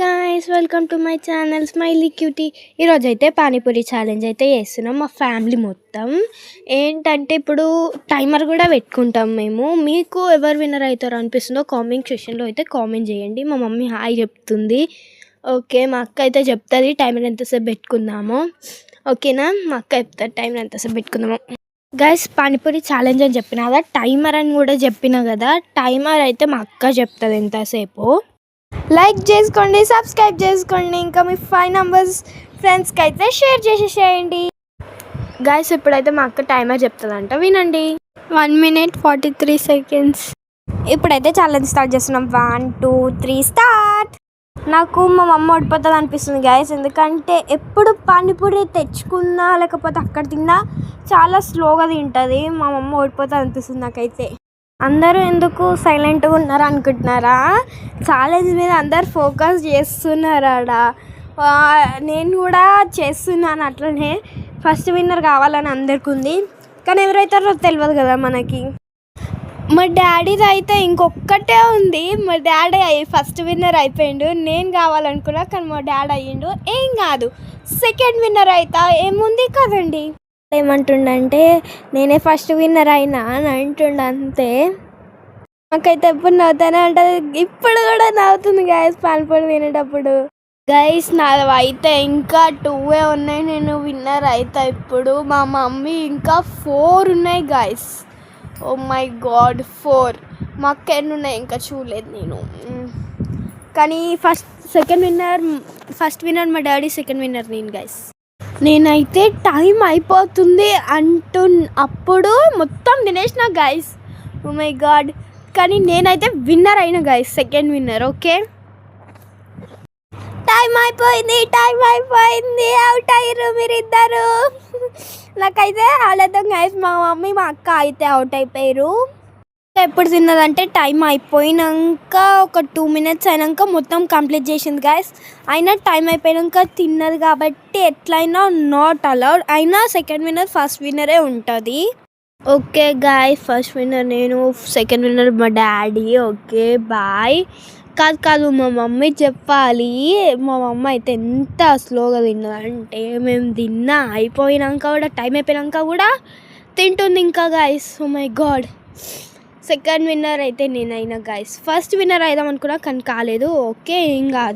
Guys, welcome to my channel smiley cutie. ఈరోజు అయితే panipuri challenge అయితే చేస్తున్నాం మా ఫ్యామిలీ మొత్తం. ఏంటంటే ఇప్పుడు టైమర్ కూడా పెట్టుకుంటాం మేము. మీకు ఎవరు విన్నర్ అవుతారో అనిపిస్తుందో కామెంట్ సెక్షన్లో అయితే కామెంట్ చేయండి. మా మమ్మీ హాయ్ చెప్తుంది. ఓకే, మా అక్క అయితే చెప్తుంది టైమర్ ఎంతసేపు పెట్టుకుందామో. ఓకేనా, మా అక్క చెప్తారు టైమర్ ఎంతసేపు పెట్టుకుందామో. గైస్, పానీపూరి ఛాలెంజ్ అని చెప్పిన కదా, టైమర్ అని కూడా చెప్పిన కదా. టైమర్ అయితే మా అక్క చెప్తుంది ఎంతసేపు. లైక్ చేసుకోండి, సబ్స్క్రైబ్ చేసుకోండి, ఇంకా మీ 5 నంబర్స్ ఫ్రెండ్స్కి అయితే షేర్ చేసేసేయండి. గైస్, ఇప్పుడైతే మా అక్క టైమర్ చెప్తుందంట, వినండి. 1 minute 43 seconds. ఇప్పుడైతే ఛాలెంజ్ స్టార్ట్ చేస్తున్నాం. 1 2 3 స్టార్ట్. నాకు మా మమ్మ ఓడిపోతుంది అనిపిస్తుంది గైస్, ఎందుకంటే ఎప్పుడు పానీపూరి తెచ్చుకున్నా లేకపోతే అక్కడ తిన్నా చాలా స్లోగా తింటుంది. మా మమ్మ ఓడిపోతుంది అనిపిస్తుంది నాకైతే. అందరూ ఎందుకు సైలెంట్గా ఉన్నారు అనుకుంటున్నారా? ఛాలెంజ్ మీద అందరు ఫోకస్ చేస్తున్నారాడ. నేను కూడా చేస్తున్నాను అట్లనే. ఫస్ట్ విన్నర్ కావాలని అందరికి ఉంది, కానీ ఎవరైతారో తెలియదు కదా మనకి. మా డాడీది అయితే ఇంకొక్కటే ఉంది. మా డాడీ ఫస్ట్ విన్నర్ అయిపోయిండు. నేను కావాలనుకున్నా కానీ మా డాడీ అయ్యిండు. ఏం కాదు, సెకండ్ విన్నర్ అవుతా ఏముంది కదండి. ఏమంటుండంటే నేనే ఫస్ట్ విన్నర్ అయినా అని అంటుండ అంతే. నాకైతే ఎప్పుడు నవ్వుతానే ఉంటుంది, ఇప్పుడు కూడా నవ్వుతుంది గైస్ పానీపూరి తినేటప్పుడు. గైస్, నాది అయితే ఇంకా 2 ఉన్నాయి, నేను విన్నర్ అవుతా ఇప్పుడు. మా మమ్మీ ఇంకా 4 ఉన్నాయి గైస్. Oh my God, 4. మా అక్క ఎన్ని ఉన్నాయి ఇంకా చూడలేదు నేను. కానీ ఫస్ట్ విన్నర్ మా డాడీ, సెకండ్ విన్నర్ నేను గైస్. నేనైతే టైం అయిపోతుంది అప్పుడు మొత్తం తినేసిన గైస్. ఓ మై గాడ్, కానీ నేనైతే విన్నర్ అయిన guys, second winner. Okay, time అయిపోయింది, అవుట్ అయ్యారు మీరిద్దరు. నాకైతే ఆలతం గైస్. మా మమ్మీ మా అక్క అయితే అవుట్ అయిపోయారు. ఎప్పుడు తిన్నదంటే టైం అయిపోయినాక ఒక 2 minutes అయినాక మొత్తం కంప్లీట్ చేసింది గైస్. అయినా టైం అయిపోయాక తిన్నది కాబట్టి ఎట్లయినా నాట్ అలౌడ్. అయినా సెకండ్ విన్నర్ ఫస్ట్ విన్నరే ఉంటుంది. ఓకే గాయ్స్, ఫస్ట్ విన్నర్ నేను, సెకండ్ విన్నర్ మా డాడీ. Okay bye. కాదు మా మమ్మీ చెప్పాలి. మా మమ్మీ అయితే ఎంత స్లోగా తిన్నదంటే మేము తిన్నా అయిపోయినాక కూడా, టైం అయిపోయినాక కూడా తింటుంది ఇంకా guys. Oh my god, second winner అయితే నేనైనా గైస్. ఫస్ట్ విన్నర్ అయిదాం అనుకున్నా కానీ కాలేదు. ఓకే, ఏం కాదు.